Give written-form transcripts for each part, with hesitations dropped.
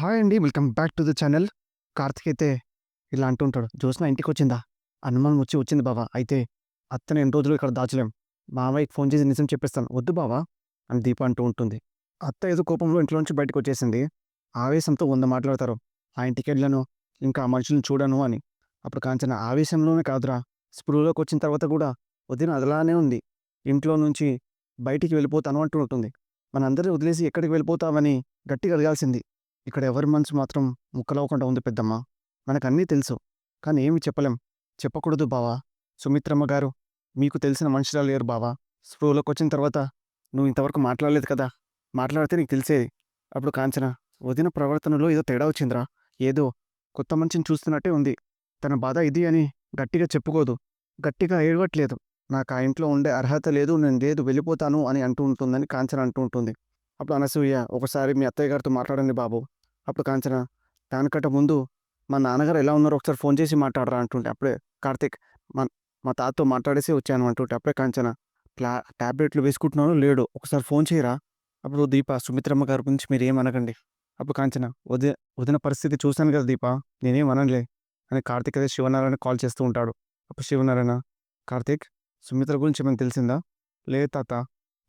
Hi అండి. Welcome back to the channel. Karthik అయితే ఇలా అంటుంటాడు. "జ్యోత్స్న ఇంటికొచ్చిందా? అనుమానం వచ్చింది బావ. అయితే అత్తని ఎన్ని రోజులు ఇక్కడ దాచలేం. మామయ్యకి ఫోన్ చేసి నిజం చెప్పేస్తాను." "వద్దు బావ" అని దీప అంటూ ఉంటుంది. అత్త ఏదో కోపంలో ఇంట్లో నుంచి బయటకొచ్చేసింది. ఆవేశంతో 100 మాట్లాడతారు. "ఆ ఇంటికెళ్ళను. ఇంకా ఆ మనుషుల్ని చూడను" అని. అప్పుడు కాంచన ఆవేశంలోనే కాదురా, స్పృహలోకొచ్చిన తర్వాత కూడా వదిన అదలానే ఉంది. ఇంట్లో నుంచి బయటికి వెళ్ళిపోతాను అంటూ ఉంటుంది. మనందరిని వదిలేసి ఎక్కడికి వెళ్ళిపోతావని గట్టిగా అడగాల్సింది. ఇక్కడ ఎవరి మనసు మాత్రం ముక్కలవ్వకుండా ఉంది పెద్దమ్మ. మనకన్నీ తెలుసు. కానీ ఏమి చెప్పలేం. చెప్పకూడదు బావా. సుమిత్రమ్మ గారు మీకు తెలిసిన మనుషులా లేరు బావా. స్పృహలోకొచ్చిన తర్వాత నువ్వు ఇంతవరకు మాట్లాడలేదు కదా! మాట్లాడితే నీకు తెలిసేది. అప్పుడు కాంచన, వదిన ప్రవర్తనలో ఏదో తేడా వచ్చిందిరా. ఏదో కొత్త మనిషిని చూస్తున్నట్టే ఉంది. తన బాధ ఇది అని గట్టిగా చెప్పుకోదు. గట్టిగా ఏడవట్లేదు. నాకు ఆ ఇంట్లో ఉండే అర్హత లేదు. నేను లేదు వెళ్ళిపోతాను అని అంటూ ఉంటుందని కాంచన అంటూ ఉంటుంది. అప్పుడు అనసూయ, "ఒకసారి మీ అత్తయ్య గారితో మాట్లాడండి బాబు." అప్పుడు కాంచన, "దానికంటే ముందు మా నాన్నగారు ఎలా ఉన్నారో ఒకసారి ఫోన్ చేసి మాట్లాడరా" అంటుంటే, అప్పుడే కార్తీక్, మా మా తాతతో మాట్లాడేసి వచ్చాను అంటుంటే, అప్పుడే కాంచన, "ట్లా టాబ్లెట్లు వేసుకుంటున్నానో లేడో ఒకసారి ఫోన్ చేయరా." అప్పుడు దీప, "సుమిత్రమ్మ గారి గురించి మీరేం అనకండి." అప్పుడు కాంచన, వదిన పరిస్థితి చూశాను కదా దీప, నేనేం అననులే" అని కార్తీక్ అదే శివనారాయణకి కాల్ చేస్తూ ఉంటాడు. అప్పుడు శివనారాయణ, "కార్తీక్, సుమిత్ర గురించి ఏమైనా తెలిసిందా?" "లేదు తాత,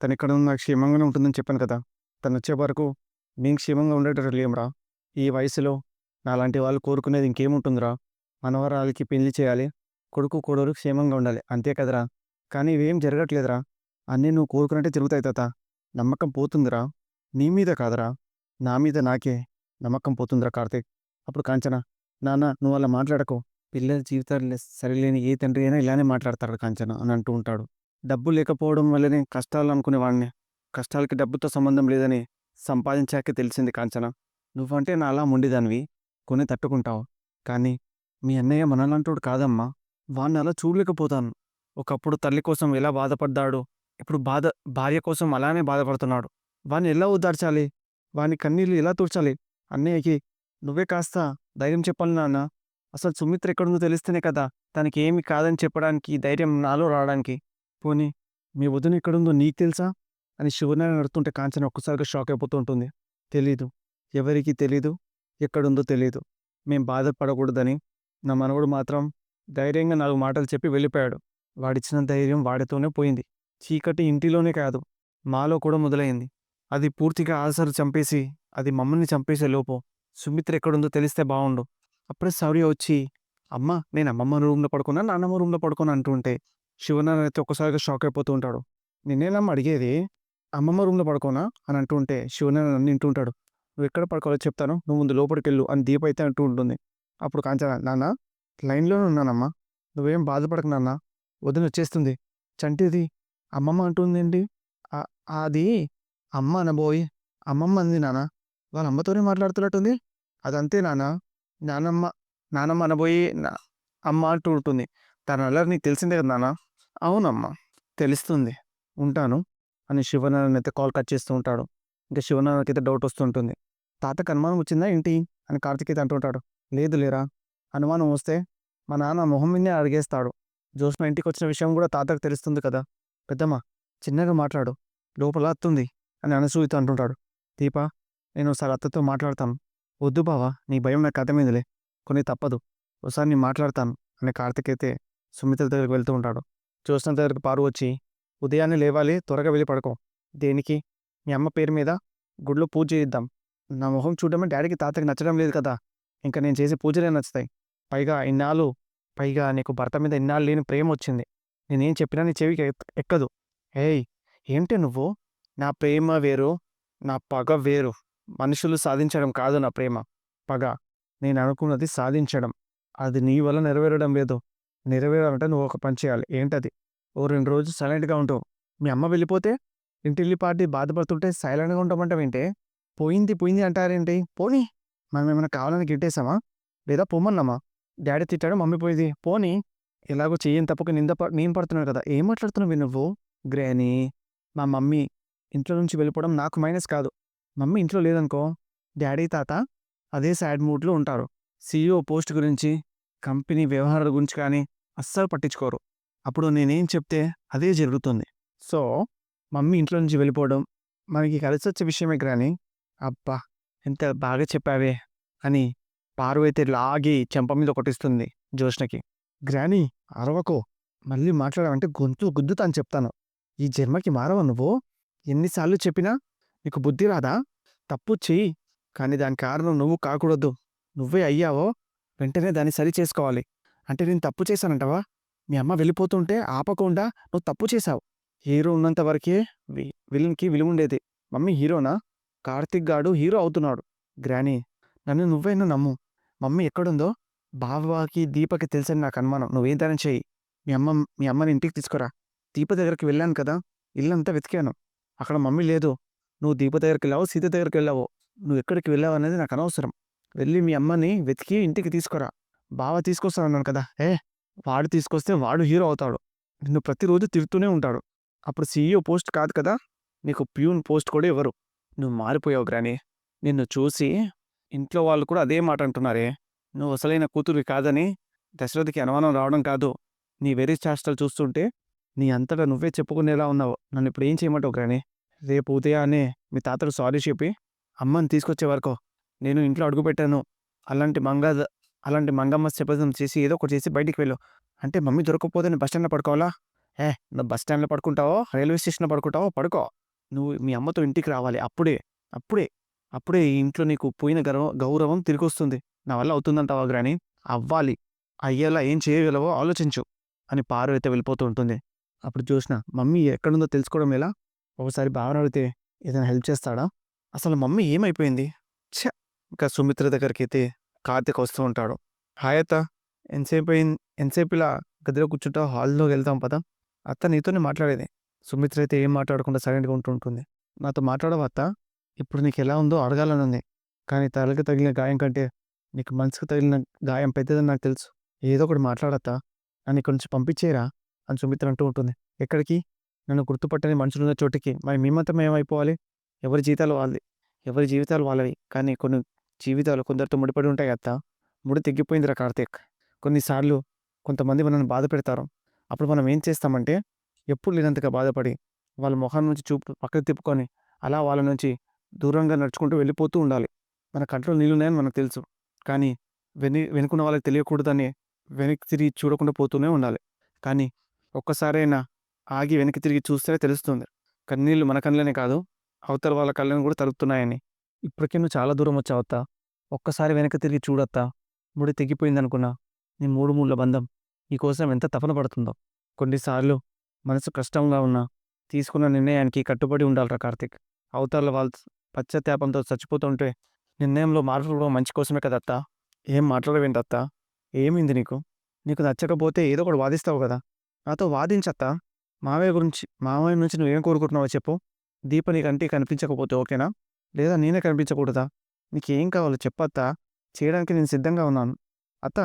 తనిక్కడ ఉన్న క్షేమంగానే ఉంటుందని చెప్పాను కదా! తనొచ్చే వరకు మేము క్షేమంగా ఉండేటట్టు లేమురా. ఈ వయసులో నాలాంటి వాళ్ళు కోరుకునేది ఇంకేముంటుందిరా. మనవరాలికి పెళ్లి చేయాలి. కొడుకు, కోడలు క్షేమంగా ఉండాలి. అంతే కదరా! కానీ ఇవేం జరగట్లేదురా. అన్నీ నువ్వు కోరుకున్నట్టే జరుగుతాయి తాత. నమ్మకం పోతుందిరా. నీ మీద కాదురా, నా మీద నాకే నమ్మకం పోతుందిరా కార్తీక్." అప్పుడు కాంచన, "నాన్న నువ్వలా మాట్లాడకు. పిల్లల జీవితాలు సరిలేని ఏ తండ్రి అయినా ఇలానే మాట్లాడతాడు కాంచన" అని అంటూ ఉంటాడు. "డబ్బు లేకపోవడం వల్లనే కష్టాలు అనుకునేవాడిని. కష్టాలకి డబ్బుతో సంబంధం లేదని సంపాదించాకే తెలిసింది కాంచన. నువ్వంటే నాలా మొండిదానివి. కొని తట్టుకుంటావు. కానీ మీ అన్నయ్య మనలాంటోడు కాదమ్మా. వాడిని అలా చూడలేకపోతాను. ఒకప్పుడు తల్లి కోసం ఎలా బాధపడ్డాడో, ఇప్పుడు భార్య కోసం అలానే బాధపడుతున్నాడు. వాడిని ఎలా ఓదార్చాలి? వాని కన్నీళ్లు ఎలా తుడచాలి? అన్నయ్యకి నువ్వే కాస్త ధైర్యం చెప్పాలి నాన్న. అసలు సుమిత్ర ఎక్కడుందో తెలిస్తేనే కదా తనకి ఏమి కాదని చెప్పడానికి ధైర్యం నాలో రావడానికి. పోనీ మీ వదిన ఎక్కడుందో నీకు తెలుసా?" అని శివనారాయణ అడుగుతుంటే కాంచన ఒక్కసారిగా షాక్ అయిపోతూ ఉంటుంది. "తెలీదు. ఎవరికీ తెలీదు. ఎక్కడుందో తెలీదు. మేం బాధపడకూడదని నా మనవడు మాత్రం ధైర్యంగా 4 మాటలు చెప్పి వెళ్ళిపోయాడు. వాడిచ్చిన ధైర్యం వాడితోనే పోయింది. చీకటి ఇంటిలోనే కాదు, మాలో కూడా మొదలైంది. అది పూర్తిగా ఆశలు చంపేసి, అది మమ్మల్ని చంపేసే లోపు సుమిత్ర ఎక్కడుందో తెలిస్తే బావుండు." అప్పుడే శౌర్య వచ్చి, "అమ్మ, నేను అమ్మమ్మ రూమ్‌లో పడుకున్నా, నాన్నమ్మ రూమ్‌లో పడుకున్నా" అంటూ ఉంటే శివనారాయణ అయితే ఒక్కసారిగా షాక్ అయిపోతూ ఉంటాడు. "నిన్నేనమ్మా అడిగేది? అమ్మమ్మ రూమ్‌లో పడుకోనా?" అని అంటూ ఉంటే శివనారాయణ అన్నీ వింటూ ఉంటాడు. "నువ్వెక్కడ పడుకోవాలో చెప్తాను. నువ్వు ముందు లోపలికెళ్ళు" అని దీప అయితే అంటూ ఉంటుంది. అప్పుడు కాంచన, "నాన్న లైన్‌లోనే ఉన్నానమ్మా. నువ్వేం బాధపడకు నాన్న. వదినొచ్చేస్తుంది." "చంటిది అమ్మమ్మ అంటుందేంటి?" "అ అది అమ్మ అనబోయి అమ్మమ్మ అంది నాన్న. వాళ్ళ అమ్మతోనే మాట్లాడుతున్నట్టుంది." "అదంతే నాన్న. నానమ్మ నానమ్మ అనబోయి అమ్మ అంటూ ఉంటుంది. తన అల్లరి నీకు తెలిసిందే కదా నాన్న." "అవునమ్మా, తెలుస్తుంది. ఉంటాను" అని శివనారాయణ అయితే కాల్ కట్ చేస్తూ ఉంటాడు. ఇంక శివనారాయణకైతే డౌట్ వస్తూ ఉంటుంది. "తాతకి అనుమానం వచ్చిందా ఏంటి?" అని కార్తీక్ అయితే అంటుంటాడు. "లేదు లేరా, అనుమానం వస్తే మా నాన్న మొహం మీదనే అడిగేస్తాడు. జ్యోత్స్న ఇంటికొచ్చిన విషయం కూడా తాతకు తెలుస్తుంది కదా. పెద్దమ్మ చిన్నగా మాట్లాడు, లోపల అత్తుంది" అని అనసూయతో అంటుంటాడు. "దీప, నేను ఒకసారి అత్తతో మాట్లాడతాను." "వద్దు బావ, నీ భయం నాకు అర్థమైందిలే. కొన్ని తప్పదు. ఒకసారి నేను మాట్లాడతాను" అని కార్తీక్ అయితే సుమిత్ర దగ్గరికి వెళ్తూ ఉంటాడు. జ్యోత్స్న దగ్గరికి పారు వచ్చి, "ఉదయాన్నే లేవాలి, త్వరగా వెళ్ళి పడుకో." "దేనికి?" "మీ అమ్మ పేరు మీద గుడిలో పూజ చేయిద్దాం." "నా మొహం చూడడమే డాడీకి తాతకి నచ్చడం లేదు కదా. ఇంక నేను చేసే పూజలే నచ్చుతాయి. పైగా ఇన్నాళ్ళు పైగా నీకు భర్త మీద ఇన్నాళ్ళు లేని ప్రేమొచ్చింది. నేనేం చెప్పినా నీ చెవికి ఎక్కదు." "ఏయ్! ఏంటే నువ్వు? నా ప్రేమ వేరు, నా పగ వేరు. మనుషులు సాధించడం కాదు నా ప్రేమ, పగ. నేననుకున్నది సాధించడం. అది నీ వల్ల నెరవేరడం లేదు. నెరవేరాలంటే నువ్వు ఒక పని చేయాలి." "ఏంటది?" "ఓ 2 రోజులు సైలెంట్‌గా ఉండు. మీ అమ్మ వెళ్ళిపోతే ఇంటిల్లిపాది బాధపడుతుంటే సైలెంట్‌గా ఉంటామంటావేంటే? పోయింది పోయింది అంటారేంటి? పోనీ. మనమేమైనా కావాలని గెంటేసామా? లేదా పొమ్మన్నామా? డ్యాడీ తిట్టాడు, మమ్మీ పోయింది. పోనీ. ఎలాగో చెయ్యని తప్పుకి నేను పడుతున్నాను కదా. ఏం మాట్లాడుతున్నావే నువ్వు?" "గ్రానీ, మా మమ్మీ ఇంట్లో నుంచి వెళ్ళిపోవడం నాకు మైనస్ కాదు. మమ్మీ ఇంట్లో లేదనుకో, డ్యాడీ, తాత అదే సాడ్ మూడ్‌లో ఉంటారు. సీఈఓ పోస్ట్ గురించి, కంపెనీ వ్యవహారాల గురించి కానీ అస్సలు పట్టించుకోరు. అప్పుడు నేనేం చెప్తే అదే జరుగుతుంది. సో, మమ్మీ ఇంట్లో నుంచి వెళ్ళిపోవడం మనకి కలిసొచ్చే విషయమే గ్రానీ." "అబ్బా! ఎంత బాగా చెప్పావే అని పారు అయితే లాగి చెంప మీద కొట్టిస్తుంది జోష్నకి. గ్రానీ అరవకో, మళ్ళీ మాట్లాడావంటే గొంతు గుద్దుతా అని చెప్తాను. ఈ జన్మకి మారవా నువ్వు? ఎన్నిసార్లు చెప్పినా నీకు బుద్ధి రాదా? తప్పు చెయ్యి, కానీ దానికి కారణం నువ్వు కాకూడదు. నువ్వే అయ్యావో వెంటనే దాన్ని సరి చేసుకోవాలి. అంటే నేను తప్పు చేశానంటావా? మీ అమ్మ వెళ్ళిపోతుంటే ఆపకుండా నువ్వు తప్పు చేశావు. హీరో ఉన్నంత వరకే విలన్‌కి విలువుండేది. మమ్మీ హీరోనా? కార్తీక్ గాడు హీరో అవుతున్నాడు. గ్రానీ నన్ను నువ్వైనా నమ్ము. మమ్మీ ఎక్కడుందో బావకి, దీపకి తెలుసని నాకు అనుమానం. నువ్వేంతైనా చెయ్యి. మీ అమ్మని ఇంటికి తీసుకురా. దీప దగ్గరికి వెళ్ళాను కదా! ఇల్లంతా వెతికాను. అక్కడ మమ్మీ లేదు. నువ్వు దీప దగ్గరికెళ్ళావో, సీత దగ్గరికెళ్ళావో, నువ్వెక్కడికి వెళ్ళావనేది నాకనవసరం. వెళ్ళి మీ అమ్మని వెతికి ఇంటికి తీసుకురా. బావ తీసుకొస్తానన్నాను కదా! వాడు తీసుకొస్తే వాడు హీరో అవుతాడు. నిన్ను ప్రతిరోజు తిడుతూనే ఉంటాడు. అప్పుడు సీఈఓ పోస్ట్ కాదు కదా! నీకు ప్యూన్ పోస్ట్ కూడా ఇవ్వరు. నువ్వు మారిపోయావు గ్రానీ. నిన్ను చూసి ఇంట్లో వాళ్ళు కూడా అదే మాట అంటున్నారే. నువ్వు అసలైన కూతురివి కాదని దశరథకి అనుమానం రావడం కాదు. నీ వెర్రి చేష్టలు చూస్తుంటే నీ అంతటా నువ్వే చెప్పుకునేలా ఉన్నావు. నన్నిప్పుడు ఏం చేయమంటావు గ్రానీ? రేపు ఉదయాన్నే మీ తాతకు సారీ చెప్పి అమ్మని తీసుకొచ్చే వరకు నేను ఇంట్లో అడుగుపెట్టాను. అలాంటి మంగమ్మ శపథం చేసి ఏదో ఒకటి చేసి బయటికి వెళ్ళు. అంటే మమ్మీ దొరకకపోతే నేను బస్ స్టాండ్‌లో పడుకోవాలా? నువ్వు బస్ స్టాండ్‌లో పడుకుంటావో, రైల్వే స్టేషన్‌లో పడుకుంటావో పడుకో. నువ్వు మీ అమ్మతో ఇంటికి రావాలి. అప్పుడే, అప్పుడే, అప్పుడే ఈ ఇంట్లో నీకు పోయిన గౌరవం తిరిగొస్తుంది. నా వల్ల అవుతుందంటావా గ్రానీ? అవ్వాలి. అయ్యేలా ఏం చేయగలవో ఆలోచించు అని పారు అయితే వెళ్ళిపోతూ ఉంటుంది. అప్పుడు జోష్న మమ్మీ ఎక్కడుందో తెలుసుకోవడం ఎలా? ఒకసారి బావని అడిగితే ఏదైనా హెల్ప్ చేస్తాడా? అసలు మమ్మీ ఏమైపోయింది? ఛ! ఇంకా సుమిత్ర దగ్గరికైతే కార్తీక్ వస్తూ ఉంటాడు. హాయ్ అత్త, ఎంతసేపు ఇలా గదిలో కూర్చుంటావు? హాల్‌లోకి వెళ్దాం పద. అత్త నీతోనే మాట్లాడేది. సుమిత్ర అయితే ఏం మాట్లాడకుండా సైలెంట్‌గా ఉంటూ ఉంటుంది. నాతో మాట్లాడవా అత్త? ఇప్పుడు నీకెలా ఉందో అడగాలనుంది. కానీ తలకి తగిలిన గాయం కంటే నీకు మనసుకు తగిలిన గాయం పెద్దదని నాకు తెలుసు. ఏదో ఒకటి మాట్లాడత్తా. నన్ను ఇక్కడి నుంచి పంపించేయరా అని సుమిత్ర అంటూ ఉంటుంది. ఎక్కడికి? నన్ను గుర్తుపట్టని మనుషులున్న చోటికి. మరి మీ మాత్రం ఏమైపోవాలి? ఎవరి జీవితాలు వాళ్ళది. ఎవరి జీవితాలు వాళ్ళవి. కానీ కొన్ని జీవితాలు కొందరితో ముడిపడి ఉంటాయి అత్తా. ముడి తెగిపోయిందిరా కార్తీక్. కొన్నిసార్లు కొంతమంది మనల్ని బాధ పెడతారు. అప్పుడు మనం ఏం చేస్తామంటే ఎప్పుడు లేనంతగా బాధపడి వాళ్ళ మొహం నుంచి చూపు పక్కకు తిప్పుకొని అలా వాళ్ళ నుంచి దూరంగా నడుచుకుంటూ వెళ్ళిపోతూ ఉండాలి. మన కంట్లో నీళ్ళున్నాయని మనకు తెలుసు. కానీ వెనుకున్న వాళ్ళకి తెలియకూడదని వెనక్కి తిరిగి చూడకుండా పోతూనే ఉండాలి. కానీ ఒక్కసారైనా ఆగి వెనక్కి తిరిగి చూస్తేనే తెలుస్తుంది. కన్నీళ్ళు మన కళ్ళనే కాదు, అవతల వాళ్ళ కళ్ళని కూడా తడుపుతున్నాయని. ఇప్పటికే నువ్వు చాలా దూరం వచ్చావత్తా. ఒక్కసారి వెనక్కి తిరిగి చూడత్తా. ముడి తెగిపోయిందనుకున్నా నీ మూడు ముళ్ళ బంధం నీకోసం ఎంత తపన పడుతుందో. కొన్నిసార్లు మనసు కష్టంగా ఉన్నా తీసుకున్న నిర్ణయానికి కట్టుబడి ఉండాలిరా కార్తీక్. అవతల వాళ్ళు పశ్చాత్తాపంతో చచ్చిపోతుంటే నిర్ణయంలో మార్పు కూడా మంచి కోసమే కదత్తా. ఏం మాట్లాడవేంటత్తా? ఏమైంది నీకు? నీకు నచ్చకపోతే ఏదో ఒకటి వాదిస్తావు కదా! నాతో వాదించత్తా. మావయ్య నుంచి నువ్వేం కోరుకుంటున్నావో చెప్పు. దీప నీ కంటికి కనిపించకపోతే ఓకేనా? లేదా నేనే కనిపించకూడదా? నీకేం కావాలో చెప్పత్తా. చేయడానికి నేను సిద్ధంగా ఉన్నాను. అత్త,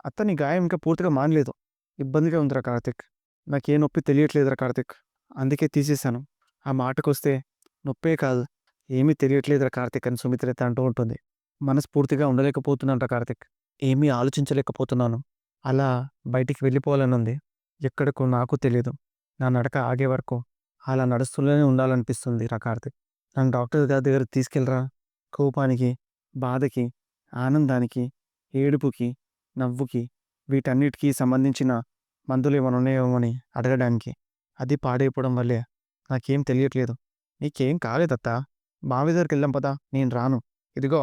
అత్త నీ గాయం ఇంకా పూర్తిగా మానలేదు. ఇబ్బందిగా ఉందిరా కార్తీక్. నాకే నొప్పి తెలియట్లేదురా కార్తీక్. అందుకే తీసేశాను. ఆ మాటకొస్తే నొప్పే కాదు, ఏమీ తెలియట్లేదురా కార్తీక్ అని సుమిత్ర అయితే అంటూ ఉంటుంది. మనస్ఫూర్తిగా ఉండలేకపోతున్నానురా కార్తీక్. ఏమీ ఆలోచించలేకపోతున్నాను. అలా బయటికి వెళ్ళిపోవాలనుంది. ఎక్కడికో నాకు తెలీదు. నా నడక ఆగే వరకు అలా నడుస్తూనే ఉండాలనిపిస్తుంది రా కార్తీక్. నన్ను డాక్టర్ గారి దగ్గరికి తీసుకెళ్ళరా. కోపానికి, బాధకి, ఆనందానికి, ఏడుపుకి, నవ్వుకి, వీటన్నిటికీ సంబంధించిన మందులేమైనా ఉన్నాయేమో అని అడగడానికి. అది పాడైపోవడం వల్లే నాకేం తెలియట్లేదు. నీకేం కాలేదత్తా. మావయ్య దగ్గరికెళ్దాం పదా. నేను రాను. ఇదిగో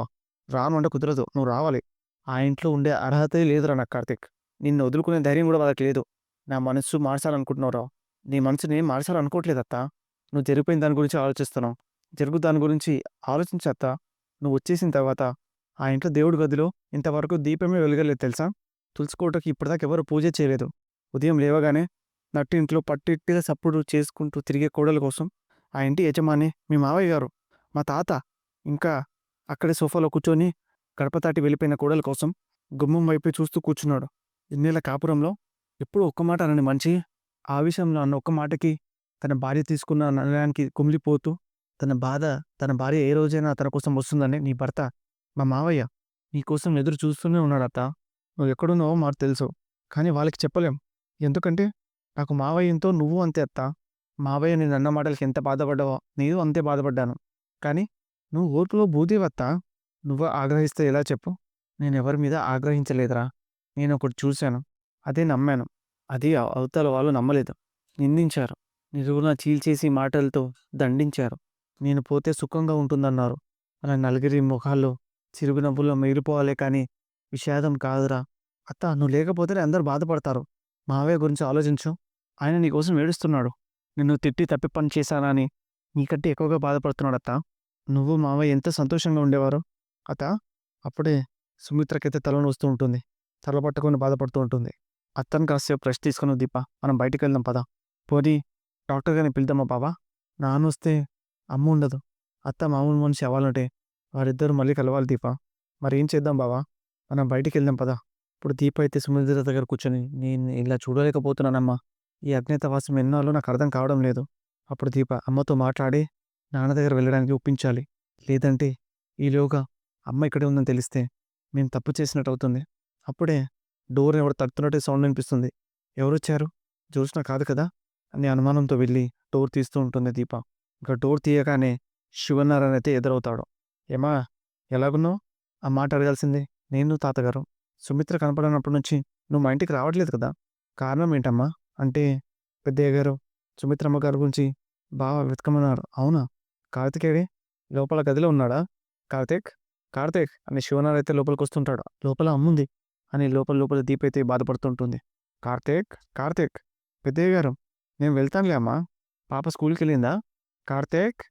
రాను అంటే కుదరదు. నువ్వు రావాలి. ఆ ఇంట్లో ఉండే అర్హతే లేదురా నాకు కార్తీక్. నిన్ను వదులుకునే ధైర్యం కూడా వాళ్ళకి లేదు. నా మనస్సు మార్చాలనుకుంటున్నావురా. నీ మనసు నేను మార్చాలనుకోవట్లేదత్తా. నువ్వు జరిగిపోయిన దాని గురించి ఆలోచిస్తున్నావు. జరుగు దాని గురించి ఆలోచించత్తా. నువ్వు వచ్చేసిన తర్వాత ఆ ఇంట్లో దేవుడి గదిలో ఇంతవరకు దీపమే వెలగలేదు తెలుసా? తులసికోటకి ఇప్పటిదాకా ఎవరు పూజ చేయలేదు. ఉదయం లేవగానే నట్టింట్లో పట్టిట్టిగా సప్పుడు చేసుకుంటూ తిరిగే కోడల కోసం ఆ ఇంటి యజమాని మీ మావయ్య గారు, మా తాత, ఇంకా అక్కడే సోఫాలో కూర్చొని గడప దాటి వెళ్ళిపోయిన కోడల కోసం గుమ్మం వైపే చూస్తూ కూర్చున్నాడు. ఇన్నేళ్ల కాపురంలో ఎప్పుడూ ఒక్క మాట అనని మనిషి ఆ విషయంలో అన్న ఒక్క మాటకి తన భార్య తీసుకున్న నిర్ణయానికి కుమిలిపోతూ తన భార్య ఏ రోజైనా తన కోసం వస్తుందని నీ భర్త మా మావయ్య నీకోసం ఎదురు చూస్తూనే ఉన్నాడత్తా. నువ్వు ఎక్కడున్నావో మాకు తెలుసు. కానీ వాళ్ళకి చెప్పలేం. ఎందుకంటే నాకు మావయ్యంతో నువ్వు అంతే అత్తా. మావయ్య నేనన్న మాటలకి ఎంత బాధపడ్డావో నేను అంతే బాధపడ్డాను. కానీ నువ్వు ఓర్పులో భూదేవత్తా. నువ్వు ఆగ్రహిస్తే ఎలా చెప్పు? నేనెవరి మీద ఆగ్రహించలేదురా. నేనొకటి చూశాను. అదే నమ్మాను. అది అవతల వాళ్ళు నమ్మలేదు. నిందించారు. నిలువునా చీల్చేసి మాటలతో దండించారు. నేను పోతే సుఖంగా ఉంటుందన్నారు. మన నలుగురి మొహాల్లో చిరునవ్వులు మిగిలిపోవాలే కానీ విషాదం కాదురా. అత్త నువ్వు లేకపోతేనే అందరూ బాధపడతారు. మావయ్య గురించి ఆలోచించు. ఆయన నీకోసం ఏడుస్తున్నాడు. నిన్ను తిట్టి తప్పి పని చేశానా అని నీకంటే ఎక్కువగా బాధపడుతున్నాడత్తా. నువ్వు మావయ్య ఎంత సంతోషంగా ఉండేవారో. అత్త అప్పుడే సుమిత్రకైతే తలనొస్తూ ఉంటుంది. తల పట్టుకొని బాధపడుతూ ఉంటుంది. అత్తను కాసేపు రెస్ట్ తీసుకొని దీప మనం బయటికెళ్దాం పద. పోనీ డాక్టర్ గారిని పిలుద్దామా బావా? నాన్నొస్తే అమ్మ ఉండదు. అత్త మామూలు మనిషి అవ్వాలంటే వారిద్దరూ మళ్ళీ కలవాలి దీప. మరేం చేద్దాం బావా? మనం బయటికెళ్దాం పద. ఇప్పుడు దీప అయితే సుమిత్ర దగ్గర కూర్చొని నేను ఇలా చూడలేకపోతున్నానమ్మా. ఈ అజ్ఞాతవాసం ఎన్నాళ్ళో నాకు అర్థం కావడం లేదు. అప్పుడు దీప అమ్మతో మాట్లాడి నాన్న దగ్గర వెళ్ళడానికి ఒప్పించాలి. లేదంటే ఈలోగా అమ్మ ఇక్కడే ఉందని తెలిస్తే మేము తప్పు చేసినట్టు అవుతుంది. అప్పుడే డోర్ ఎవరు తడుతున్నట్టే సౌండ్ వినిపిస్తుంది. ఎవరొచ్చారు? జ్యోత్స్న కాదు కదా అని అనుమానంతో వెళ్ళి డోర్ తీస్తూ ఉంటుంది దీప. ఇంకా డోర్ తీయగానే శివనారాయణ అయితే ఎదురవుతాడు. ఏమా ఎలాగున్నావు? ఆ మాట అడగాల్సిందే. నేను తాతగారు. సుమిత్ర కనపడనప్పటి నుంచి నువ్వు మా ఇంటికి రావట్లేదు కదా? కారణం ఏంటమ్మా? అంటే పెద్దయ్య గారు సుమిత్రమ్మ గారి గురించి బాగా వెతకమన్నారు. అవునా? కార్తికేడే లోపల గదిలో ఉన్నాడా? కార్తీక్ కార్తీక్ అని శివనారాయణ అయితే లోపలికి వస్తుంటాడు. లోపల అమ్ముంది అని లోపల లోపల దీప అయితే బాధపడుతుంటుంది. కార్తీక్ కార్తీక్ పెద్దయ్య గారు నేను వెళ్తానులే అమ్మా. పాప స్కూల్కి వెళ్ళిందా? కార్తీక్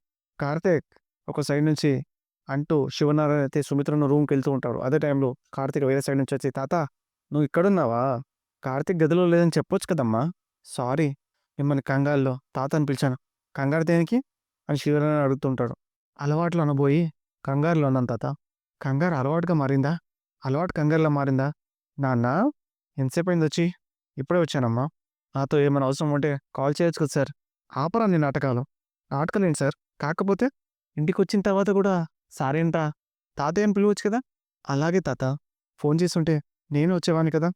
కార్తీక్ ఒక సైడ్ నుంచి అంటూ శివనారాయణ అయితే సుమిత్రను రూమ్కి వెళ్తూ ఉంటాడు. అదే టైంలో కార్తీక్ వేరే సైడ్ నుంచి వచ్చి తాత నువ్వు ఇక్కడున్నావా? కార్తీక్ గదిలో లేదని చెప్పొచ్చు కదమ్మా. సారీ మిమ్మల్ని కంగారులో తాత అని పిలిచాను. కంగారు దేనికి అని శివనారాయణ అడుగుతుంటాడు. అలవాట్లు అనబోయి కంగారులో అన్నాను తాత. కంగారు అలవాటుగా మారిందా? అలవాటు కంగారులా మారిందా? నాన్న ఎంతసేపు అయింది వచ్చి? ఇప్పుడే వచ్చానమ్మా. నాతో ఏమైనా అవసరం ఉంటే కాల్ చేయొచ్చు కదా సార్. ఆపరా నీ నాటకాలు. నాటకాలేంటి సార్? కాకపోతే ఇంటికొచ్చిన తర్వాత కూడా సారేంటా తాతయ్య అని పిలవచ్చు కదా? అలాగే తాత ఫోన్ చేస్తుంటే నేను వచ్చేవాడిని కదా?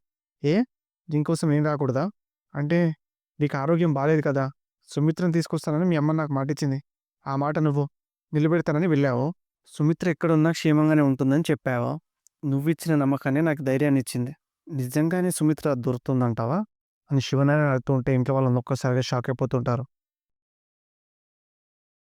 ఏ దీనికోసం ఏం రాకూడదా? అంటే నీకు ఆరోగ్యం బాలేదు కదా? సుమిత్రని తీసుకొస్తానని మీ అమ్మ నాకు మాటిచ్చింది. ఆ మాట నువ్వు నిలబెడతానని వెళ్ళావు. సుమిత్ర ఎక్కడున్నా క్షేమంగానే ఉంటుందని చెప్పావు. నువ్విచ్చిన నమ్మకాన్ని నాకు ధైర్యాన్ని ఇచ్చింది. నిజంగానే సుమిత్ర దొరుకుతుందంటావా? అని శివనారాయణ అడుగుతూ ఉంటే ఇంట్లో వాళ్ళని ఒక్కసారిగా షాక్ అయిపోతుంటారు.